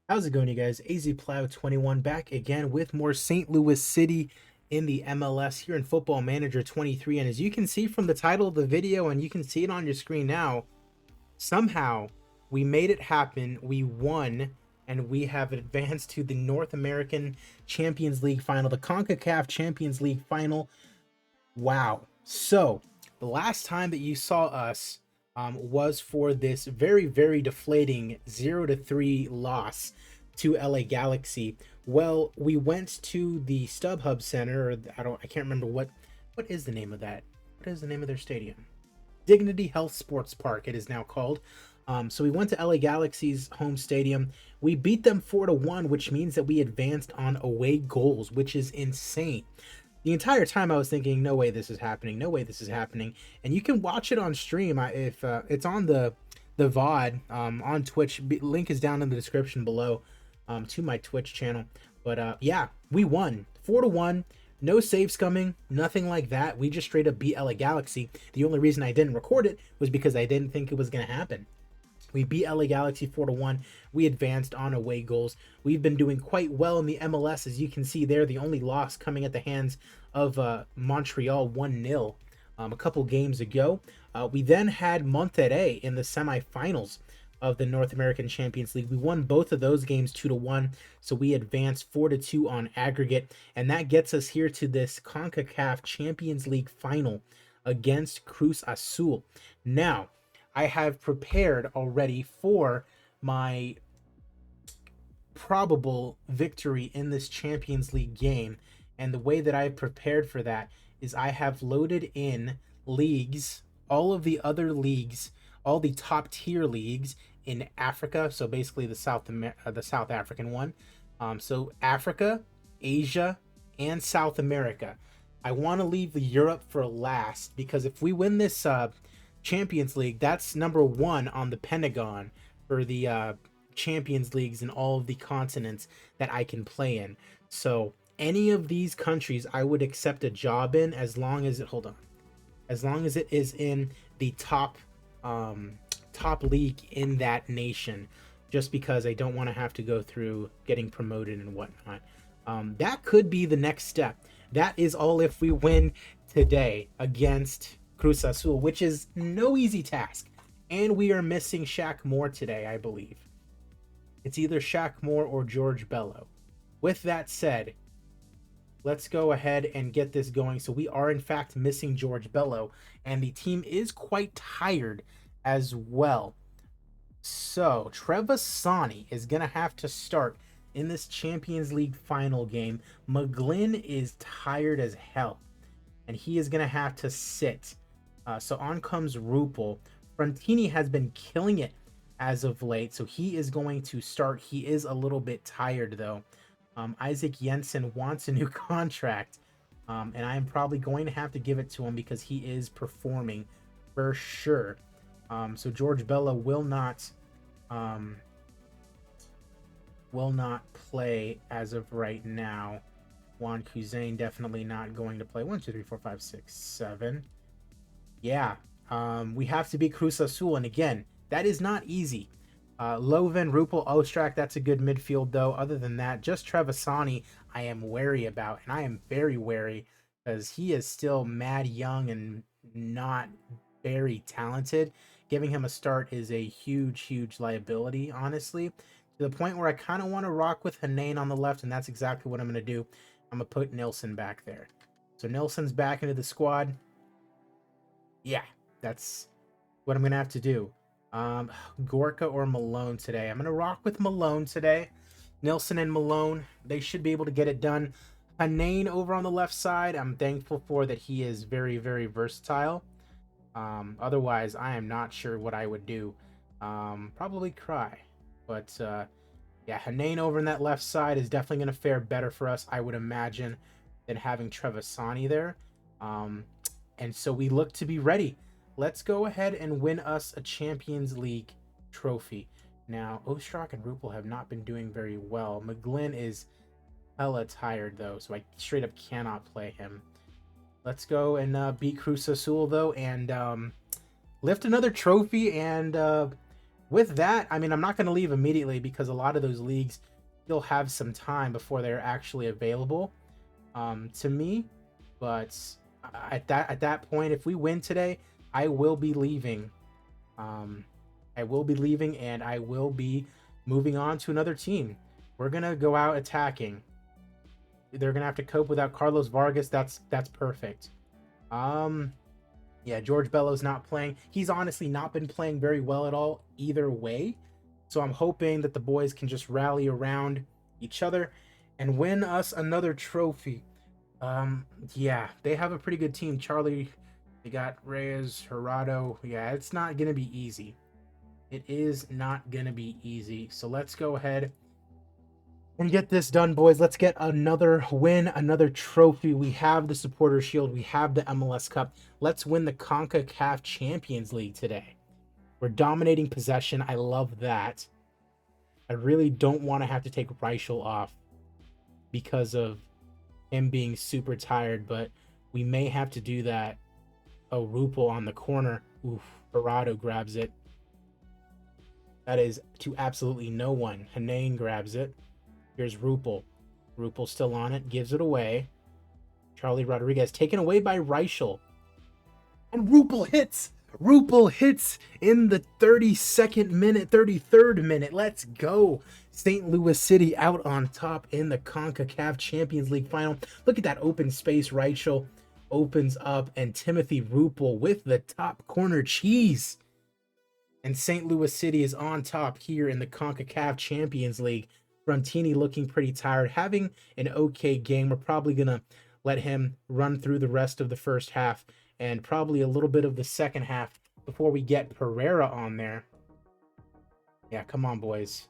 How's it going, you guys? AZ Plow 21 back again with more St. Louis City in the MLS here in Football Manager 23. And as you can see from the title of the video, and you can see it on your screen now, somehow we made it happen. We won, and we have advanced to the North American Champions League final, the CONCACAF Champions League final. Wow. So the last time that you saw us was for this very, very deflating 0-3 loss to LA Galaxy. Well, we went to the StubHub Center. I can't remember what is the name of that. What is the name of their stadium? Dignity Health Sports Park, it is now called. So we went to LA Galaxy's home stadium. We beat them 4-1, which means that we advanced on away goals, which is insane. The entire time I was thinking, no way this is happening, no way this is happening. And you can watch it on stream if it's on the VOD on Twitch. Link is down in the description below to my Twitch channel. But yeah, we won 4-1. No save scumming, nothing like that. We just straight up beat LA Galaxy. The only reason I didn't record it was because I didn't think it was going to happen. We beat LA Galaxy 4-1. We advanced on away goals. We've been doing quite well in the MLS, as you can see there. The only loss coming at the hands of Montreal 1-0 a couple games ago. We then had Monterrey in the semifinals of the North American Champions League. We won both of those games 2-1, so we advanced 4-2 on aggregate, and that gets us here to this CONCACAF Champions League final against Cruz Azul. Now, I have prepared already for my probable victory in this Champions League game. And the way that I've prepared for that is I have loaded in leagues, all of the other leagues, all the top tier leagues in Africa. So basically the South African one. So Africa, Asia, and South America. I want to leave the Europe for last because if we win this Champions League, that's number one on the Pentagon for the Champions Leagues in all of the continents that I can play in. So any of these countries I would accept a job in as long as it is in the top league in that nation, just because I don't want to have to go through getting promoted and whatnot. That could be the next step. That is all if we win today against Cruz Azul, which is no easy task. And we are missing Shaq Moore today, I believe. It's either Shaq Moore or George Bello. With that said, let's go ahead and get this going. So we are in fact missing George Bello, and the team is quite tired as well. So Trevisani is going to have to start in this Champions League final game. McGlynn is tired as hell, and he is going to have to sit. So on comes Rupel. Frontini has been killing it as of late, so he is going to start. He is a little bit tired, though. Isaac Jensen wants a new contract, and I am probably going to have to give it to him because he is performing for sure. So George Bello will not play as of right now. Juan Cusain definitely not going to play. 1, 2, 3, 4, 5, 6, 7. Yeah, we have to beat Cruz Azul, and again, that is not easy. Loven, Rupel, Ostrak, that's a good midfield, though. Other than that, just Trevisani I am wary about, and I am very wary because he is still mad young and not very talented. Giving him a start is a huge, huge liability, honestly, to the point where I kind of want to rock with Hanane on the left, and that's exactly what I'm going to do. I'm going to put Nilsson back there. So Nilsson's back into the squad. Yeah, that's what I'm going to have to do. Gorka or Malone today. I'm going to rock with Malone today. Nilsson and Malone, they should be able to get it done. Hanane over on the left side, I'm thankful for that he is very, very versatile. Otherwise, I am not sure what I would do. Probably cry. But, yeah, Hanane over on that left side is definitely going to fare better for us, I would imagine, than having Trevisani there. And so we look to be ready. Let's go ahead and win us a Champions League trophy. Now, Ostrak and Rupel have not been doing very well. McGlynn is hella tired, though, so I straight up cannot play him. Let's go and beat Cruz Azul, though, and lift another trophy and with that, I mean, I'm not going to leave immediately because a lot of those leagues still have some time before they're actually available to me. But at that point, if we win today, I will be leaving. Um, I will be leaving, and I will be moving on to another team. We're gonna go out attacking. They're gonna have to cope without Carlos Vargas. That's perfect. Um, yeah, George Bello's not playing. He's honestly not been playing very well at all either way. So I'm hoping that the boys can just rally around each other and win us another trophy. Yeah, they have a pretty good team. Charlie, they got Reyes, Gerardo. Yeah, it's not gonna be easy. It is not gonna be easy. So let's go ahead and get this done, boys. Let's get another win, another trophy. We have the Supporter Shield. We have the MLS Cup. Let's win the CONCACAF Champions League today. We're dominating possession. I love that. I really don't want to have to take Reichel off because of him being super tired, but we may have to do that. Oh, Rupel on the corner. Oof, Barado grabs it. That is to absolutely no one. Hanane grabs it. Here's Rupel. Rupel still on it, gives it away. Charlie Rodriguez taken away by Reichel. And Rupel hits! Rupel hits in the 32nd minute, 33rd minute. Let's go. St. Louis City out on top in the CONCACAF Champions League final. Look at that open space. Reichel opens up, and Timothy Rupel with the top corner cheese. And St. Louis City is on top here in the CONCACAF Champions League. Frontini looking pretty tired, having an okay game. We're probably going to let him run through the rest of the first half and probably a little bit of the second half before we get Pereira on there. Yeah, come on, boys.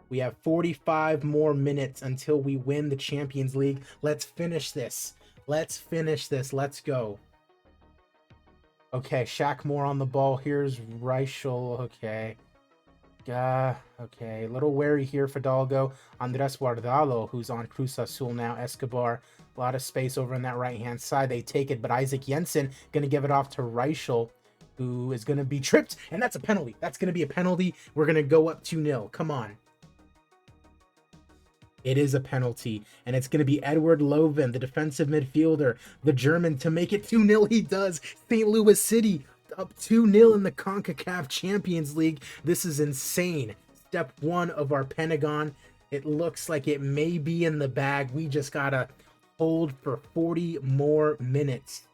We have 45 more minutes until we win the Champions League. Let's finish this. Let's finish this. Let's go. Okay, Shaq Moore on the ball. Here's Reichel. Okay. Okay, a little wary here, Fidalgo. Andres Guardado, who's on Cruz Azul now. Escobar, a lot of space over on that right-hand side. They take it, but Isaac Jensen going to give it off to Reichel, who is going to be tripped, and that's a penalty. That's going to be a penalty. We're going to go up 2-0. Come on. It is a penalty, and it's going to be Edward Loven, the defensive midfielder, the German, to make it 2-0. He does. St. Louis City up 2-0 in the CONCACAF Champions League. This is insane. Step one of our Pentagon. It looks like it may be in the bag. We just got to hold for 40 more minutes.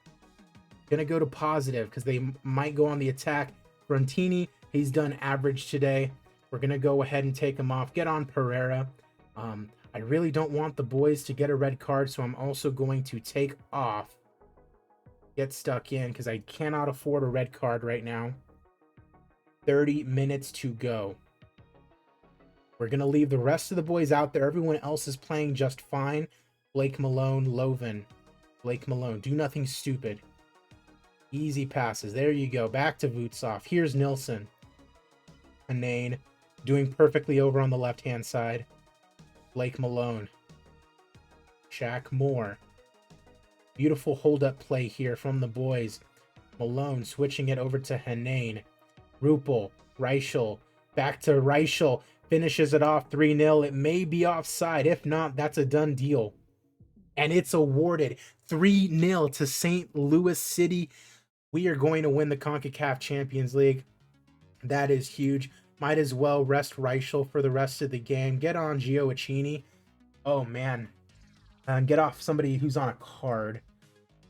Gonna go to positive because they might go on the attack. Frontini, he's done average today. We're going to go ahead and take him off. Get on Pereira. I really don't want the boys to get a red card, so I'm also going to take off. Get stuck in because I cannot afford a red card right now. 30 minutes to go. We're going to leave the rest of the boys out there. Everyone else is playing just fine. Blake Malone, Loven. Blake Malone, do nothing stupid. Easy passes. There you go. Back to Vutsov. Here's Nilsson. Hanane doing perfectly over on the left-hand side. Blake Malone. Shaq Moore. Beautiful hold-up play here from the boys. Malone switching it over to Hanane. Rupel. Reichel. Back to Reichel. Finishes it off 3-0. It may be offside. If not, that's a done deal. And it's awarded 3-0 to St. Louis City. We are going to win the CONCACAF Champions League. That is huge. Might as well rest Reichel for the rest of the game. Get on Gioacchini. Oh, man. Get off somebody who's on a card.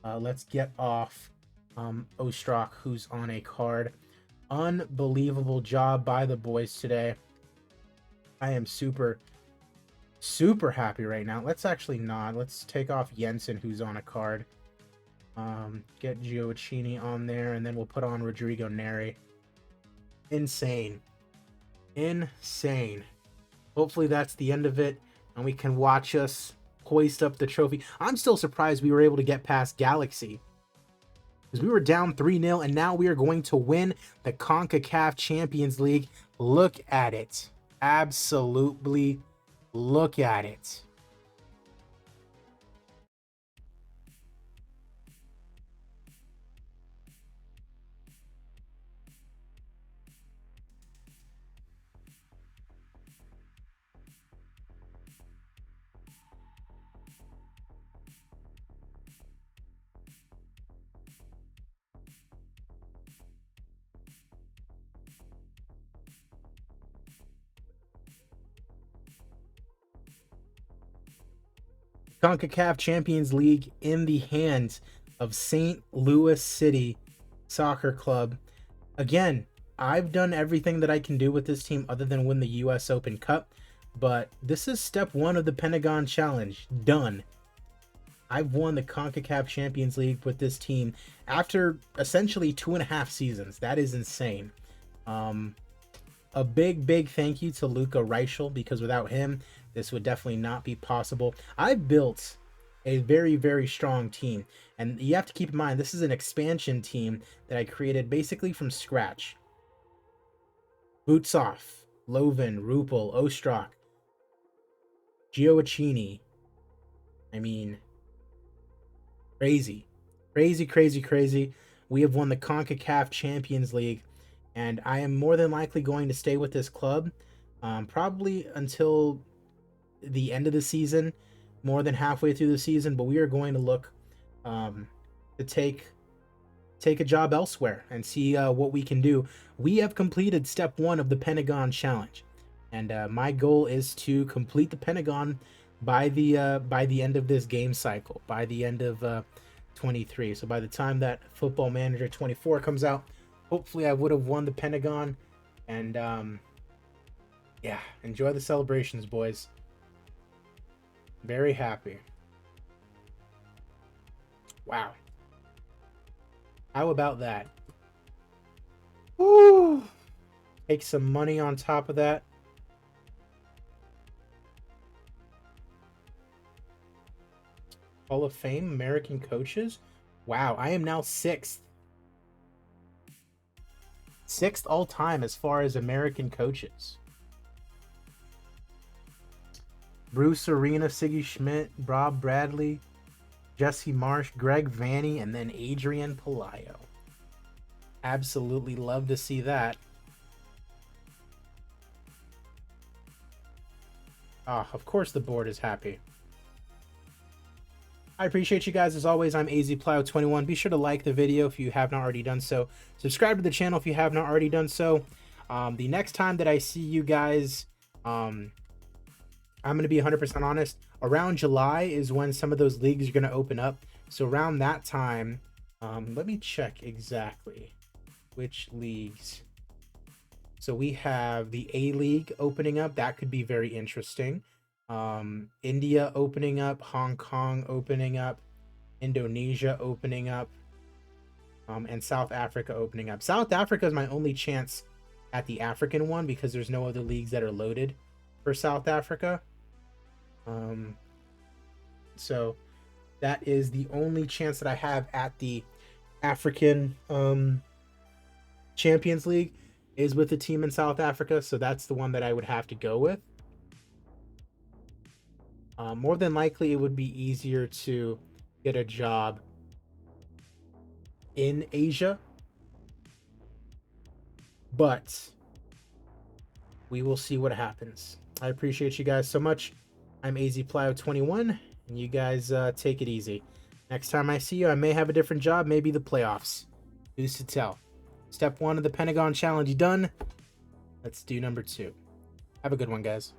Let's get off Ostrak, who's on a card. Unbelievable job by the boys today. I am super happy right now. Let's actually not. Let's take off Jensen, who's on a card. Get Gioacchini on there, and then we'll put on Rodrigo Neri. Insane. Insane. Hopefully that's the end of it, and we can watch us hoist up the trophy. I'm still surprised we were able to get past Galaxy, because we were down 3-0, and now we are going to win the CONCACAF Champions League. Look at it. Absolutely look at it. CONCACAF Champions League in the hands of St. Louis City Soccer Club. Again, I've done everything that I can do with this team other than win the US Open Cup, but this is step 1 of the Pentagon Challenge. Done. I've won the CONCACAF Champions League with this team after essentially 2.5 seasons. That is insane. A big thank you to Luca Reichel, because without him, this would definitely not be possible. I built a very strong team, and you have to keep in mind, this is an expansion team that I created basically from scratch. Boots off, Loven, Rupel, Ostrak, Gioacchini. I mean, crazy. We have won the CONCACAF Champions League, and I am more than likely going to stay with this club probably until the end of the season, more than halfway through the season, but we are going to look to take a job elsewhere and see what we can do. We have completed step 1 of the Pentagon Challenge, and my goal is to complete the Pentagon by the end of this game cycle, by the end of 23. So by the time that Football Manager 24 comes out, hopefully I would have won the Pentagon. And yeah, enjoy the celebrations, boys. Very happy. Wow. How about that? Woo! Take some money on top of that. Hall of Fame, American coaches. Wow, I am now 6th. 6th all time as far as American coaches. Bruce Arena, Siggy Schmidt, Rob Bradley, Jesse Marsh, Greg Vanny, and then Adrian Palayo. Absolutely love to see that. Ah, of course the board is happy. I appreciate you guys as always. I'm AZPlow21. Be sure to like the video if you have not already done so. Subscribe to the channel if you have not already done so. The next time that I see you guys, I'm going to be 100% honest. Around July is when some of those leagues are going to open up. So around that time, let me check exactly which leagues. So we have the A-League opening up. That could be very interesting. India opening up, Hong Kong opening up, Indonesia opening up, and South Africa opening up. South Africa is my only chance at the African one because there's no other leagues that are loaded for South Africa. So that is the only chance that I have at the African Champions League is with the team in South Africa. So that's the one that I would have to go with. More than likely, it would be easier to get a job in Asia, but we will see what happens. I appreciate you guys so much. I'm AZPlow21, and you guys take it easy. Next time I see you, I may have a different job, maybe the playoffs. Who's to tell? Step 1 of the Pentagon Challenge done. Let's do number 2. Have a good one, guys.